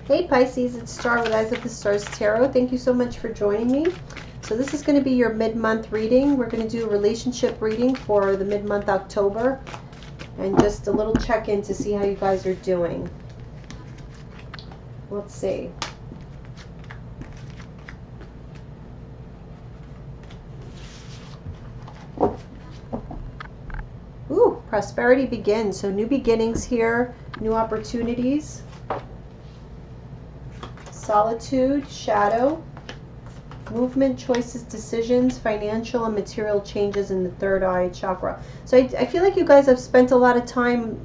Hey Pisces, it's Star with Eyes of the Stars Tarot. Thank you so much for joining me. So this is going to be your mid-month reading. We're going to do a relationship reading for the mid-month October and just a little check-in to see how you guys are doing. Let's see. Ooh, prosperity begins. So new beginnings here, new opportunities. Solitude, shadow, movement, choices, decisions, financial and material changes in the third eye chakra. So I feel like you guys have spent a lot of time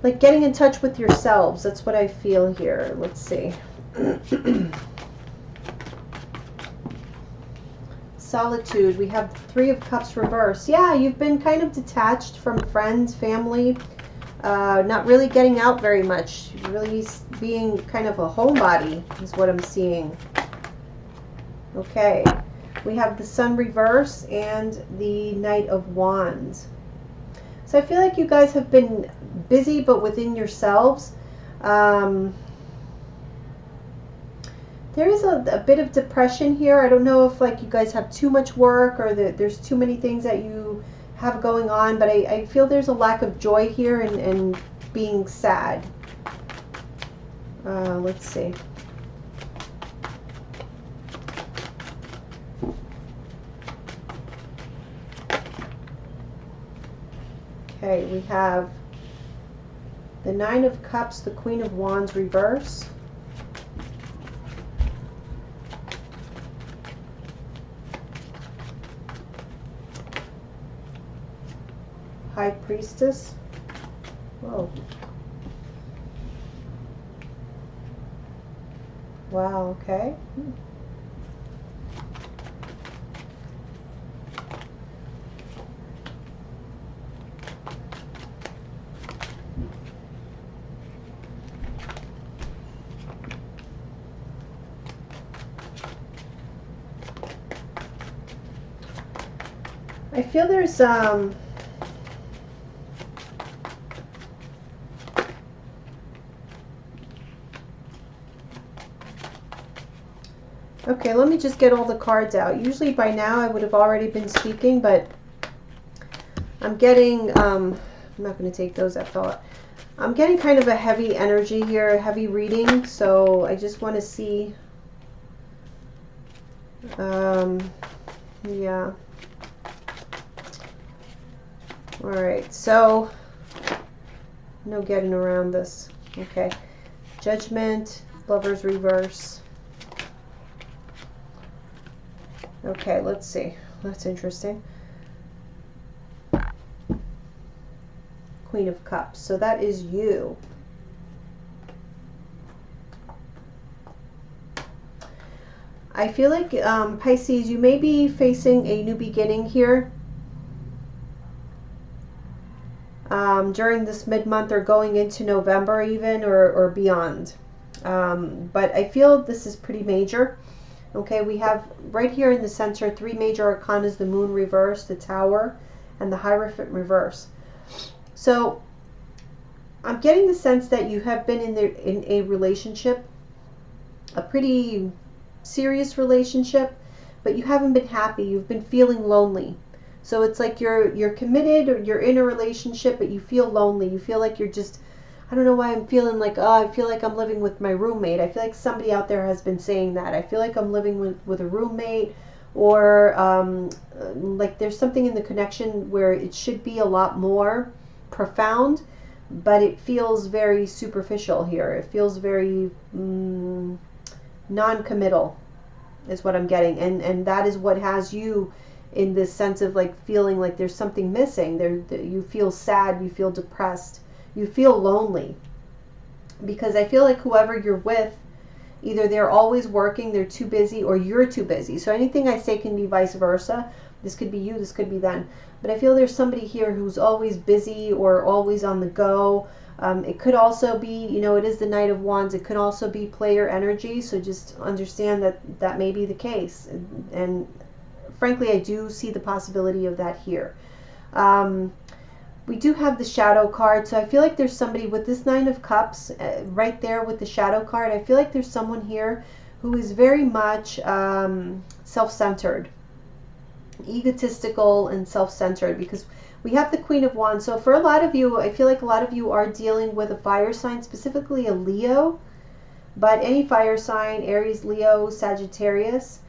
like getting in touch with yourselves. That's what I feel here. Let's see. Solitude, we have Three of Cups reverse. Yeah, you've been kind of detached from friends, family, not really getting out very much, really being kind of a homebody is what I'm seeing. Okay, we have the Sun reverse and the Knight of Wands. So I feel like you guys have been busy but within yourselves. There is a bit of depression here. I don't know if like you guys have too much work or that there's too many things that you have going on, but I feel there's a lack of joy here and being sad. Let's see. Okay, we have the Nine of Cups, the Queen of Wands reverse. High Priestess. Whoa. Wow, okay. I feel there's okay, let me just get all the cards out. Usually by now I would have already been speaking, but I'm getting, I'm not going to take those, that fell out. I'm getting kind of a heavy energy here, a heavy reading, so I just want to see, yeah. Alright, so, no getting around this. Okay, Judgment, Lovers reverse. Okay, let's see. That's interesting. Queen of Cups. So that is you. I feel like, Pisces, you may be facing a new beginning here. During this mid-month or going into November even or beyond. But I feel this is pretty major. Okay, we have right here in the center three major arcanas: the Moon reverse, the Tower, and the Hierophant reverse. So I'm getting the sense that you have been in a relationship, a pretty serious relationship, but you haven't been happy. You've been feeling lonely. So it's like you're committed or you're in a relationship, but you feel lonely. You feel like you're just, I don't know why I'm feeling like, oh, I feel like I'm living with my roommate. I feel like somebody out there has been saying that. I feel like I'm living with a roommate, or like there's something in the connection where it should be a lot more profound, but it feels very superficial here. It feels very non-committal is what I'm getting. And that is what has you in this sense of like feeling like there's something missing. You feel sad, you feel depressed, you feel lonely, because I feel like whoever you're with, either they're always working, they're too busy, or you're too busy. So anything I say can be vice versa. This could be you, this could be them. But I feel there's somebody here who's always busy or always on the go. It could also be, you know, it is the Knight of Wands. It could also be player energy. So just understand that that may be the case. And frankly, I do see the possibility of that here. We do have the shadow card, so I feel like there's somebody with this Nine of Cups right there with the shadow card. I feel like there's someone here who is very much self-centered, egotistical and self-centered, because we have the Queen of Wands. So for a lot of you, I feel like a lot of you are dealing with a fire sign, specifically a Leo, but any fire sign, Aries, Leo, Sagittarius.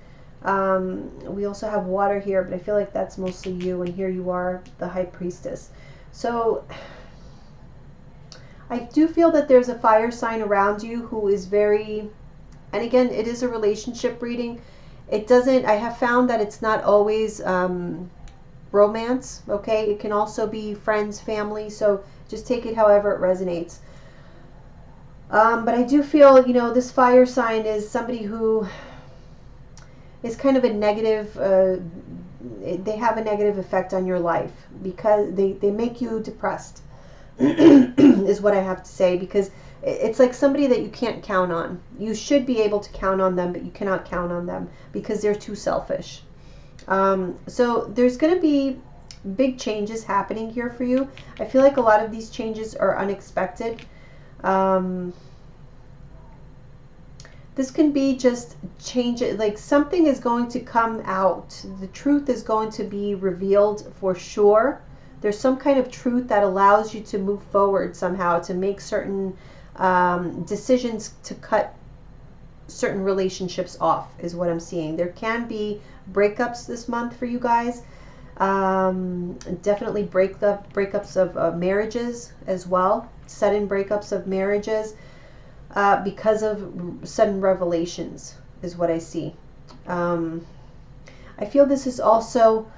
We also have water here, but I feel like that's mostly you, and here you are, the High Priestess. So I do feel that there's a fire sign around you who is very, and again, it is a relationship reading. It doesn't, I have found that it's not always romance, okay? It can also be friends, family, so just take it however it resonates. But I do feel, you know, this fire sign is somebody who is kind of a negative, they have a negative effect on your life because they make you depressed, is what I have to say, because it's like somebody that you can't count on. You should be able to count on them, but you cannot count on them because they're too selfish. So there's going to be big changes happening here for you. I feel like a lot of these changes are unexpected. This can be just change, like something is going to come out. The truth is going to be revealed for sure. There's some kind of truth that allows you to move forward somehow, to make certain decisions, to cut certain relationships off, is what I'm seeing. There can be breakups this month for you guys. Definitely breakups of marriages as well. Sudden breakups of marriages. Because of sudden revelations is what I see. I feel this is also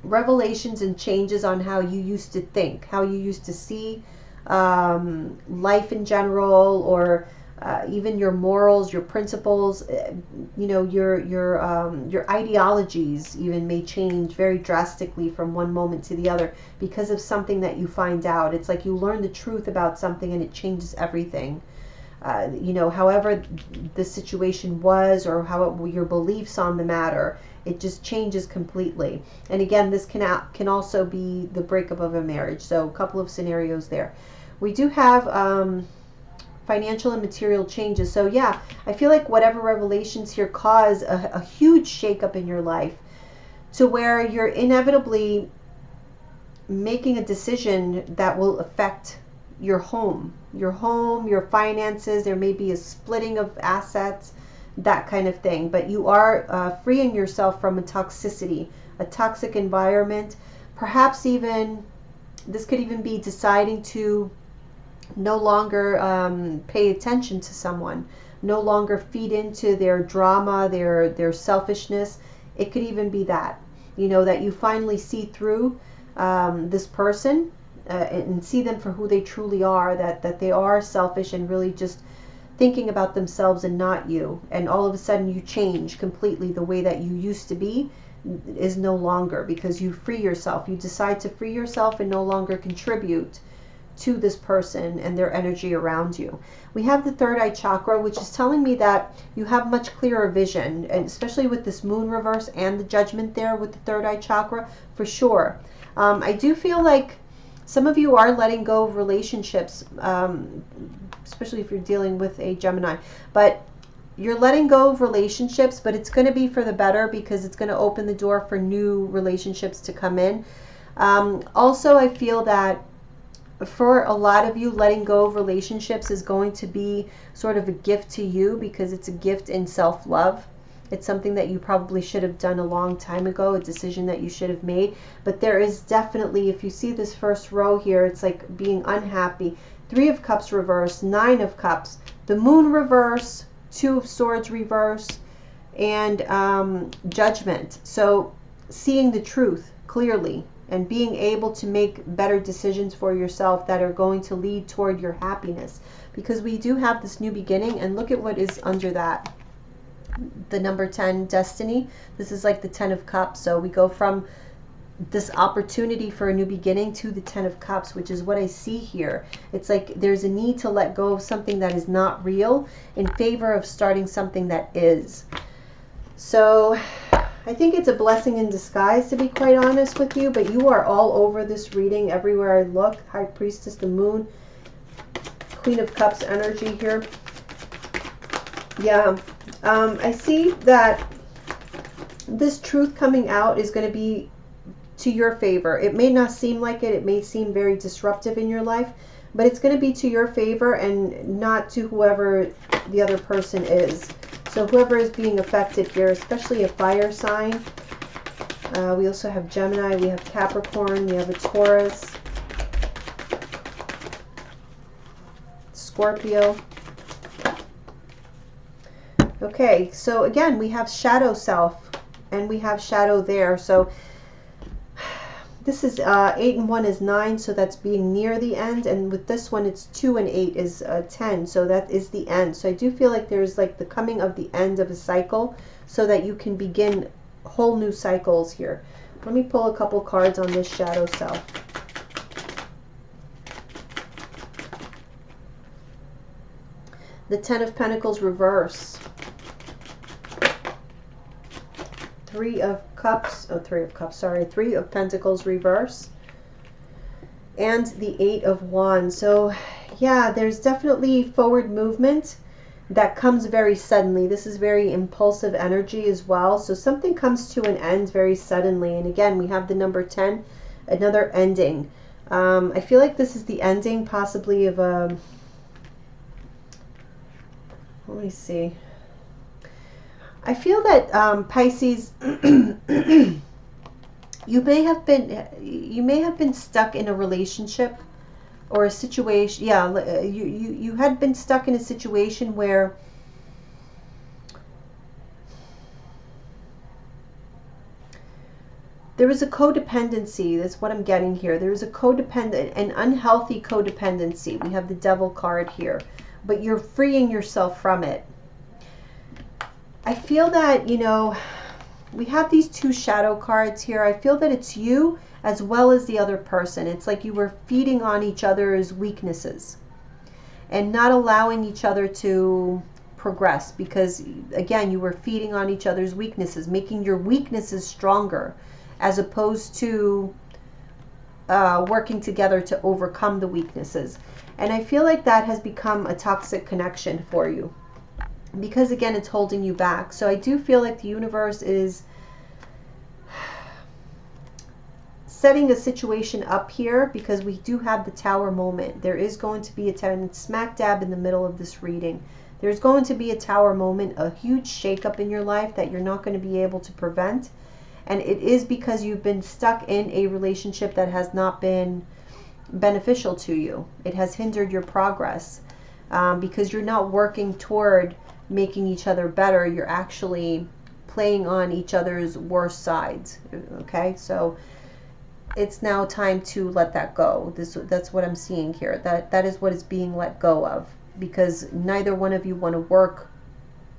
revelations and changes on how you used to think, how you used to see life in general, or even your morals, your principles, you know, your ideologies even may change very drastically from one moment to the other because of something that you find out. It's like you learn the truth about something and it changes everything. You know, however the situation was, or how your beliefs on the matter, it just changes completely. And again, this can also be the breakup of a marriage. So a couple of scenarios there. We do have financial and material changes. So yeah, I feel like whatever revelations here cause a huge shakeup in your life, to where you're inevitably making a decision that will affect your home, your finances. There may be a splitting of assets, that kind of thing. But you are freeing yourself from a toxicity, a toxic environment. Perhaps even, this could even be deciding to no longer pay attention to someone, no longer feed into their drama, their selfishness. It could even be that, you know, that you finally see through this person and see them for who they truly are, that they are selfish and really just thinking about themselves and not you. And all of a sudden you change completely. The way that you used to be is no longer, because you free yourself. You decide to free yourself and no longer contribute to this person and their energy around you. We have the third eye chakra, which is telling me that you have much clearer vision, and especially with this moon reverse and the judgment there with the third eye chakra, for sure. I do feel like some of you are letting go of relationships, especially if you're dealing with a Gemini, but you're letting go of relationships, but it's going to be for the better, because it's going to open the door for new relationships to come in. Also, I feel that for a lot of you, letting go of relationships is going to be sort of a gift to you, because it's a gift in self-love. It's something that you probably should have done a long time ago, a decision that you should have made. But there is definitely, if you see this first row here, it's like being unhappy. 3 of Cups reverse, 9 of Cups, the Moon reverse, 2 of Swords reverse, and Judgment. So seeing the truth clearly and being able to make better decisions for yourself that are going to lead toward your happiness. Because we do have this new beginning, and look at what is under that. The number 10, destiny. This is like the 10 of Cups. So we go from this opportunity for a new beginning to the 10 of Cups, which is what I see here. It's like there's a need to let go of something that is not real in favor of starting something that is. So I think it's a blessing in disguise, to be quite honest with you, but you are all over this reading everywhere I look. High Priestess, the Moon, Queen of Cups energy here. Yeah, I see that this truth coming out is going to be to your favor. It may not seem like it. It may seem very disruptive in your life, but it's going to be to your favor and not to whoever the other person is. So whoever is being affected here, especially a fire sign. We also have Gemini, we have Capricorn, we have a Taurus, Scorpio. Okay, so again, we have shadow self and we have shadow there. So this is 8 and 1 is 9, so that's being near the end. And with this one, it's 2 and 8 is 10, so that is the end. So I do feel like there's like the coming of the end of a cycle so that you can begin whole new cycles here. Let me pull a couple cards on this shadow self. The Ten of Pentacles reverse. Three of Pentacles reverse. And the Eight of Wands. So yeah, there's definitely forward movement that comes very suddenly. This is very impulsive energy as well. So something comes to an end very suddenly. And again, we have the number 10, another ending. I feel like this is the ending possibly of a, let me see. I feel that Pisces, you may have been stuck in a relationship or a situation. Yeah, you had been stuck in a situation where there was a codependency. That's what I'm getting here. There is a an unhealthy codependency. We have the Devil card here, but you're freeing yourself from it. I feel that, you know, we have these two shadow cards here. I feel that it's you as well as the other person. It's like you were feeding on each other's weaknesses and not allowing each other to progress because, again, you were feeding on each other's weaknesses, making your weaknesses stronger as opposed to working together to overcome the weaknesses. And I feel like that has become a toxic connection for you, because again, it's holding you back. So I do feel like the universe is setting a situation up here because we do have the Tower moment. There is going to be a tower smack dab in the middle of this reading. There's going to be a Tower moment, a huge shakeup in your life that you're not going to be able to prevent. And it is because you've been stuck in a relationship that has not been beneficial to you. It has hindered your progress because you're not working toward making each other better. You're actually playing on each other's worst sides. Okay, so it's now time to let that go. That's what I'm seeing here. That is what is being let go of, because neither one of you want to work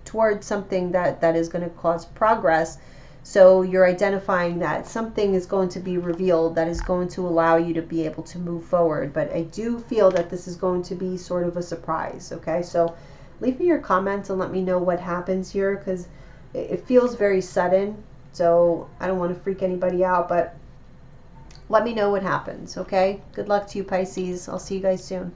towards something that is going to cause progress. So you're identifying that something is going to be revealed that is going to allow you to be able to move forward. But I do feel that this is going to be sort of a surprise. Okay, so leave me your comments and let me know what happens here, because it feels very sudden. So I don't want to freak anybody out, but let me know what happens. Okay, good luck to you, Pisces. I'll see you guys soon.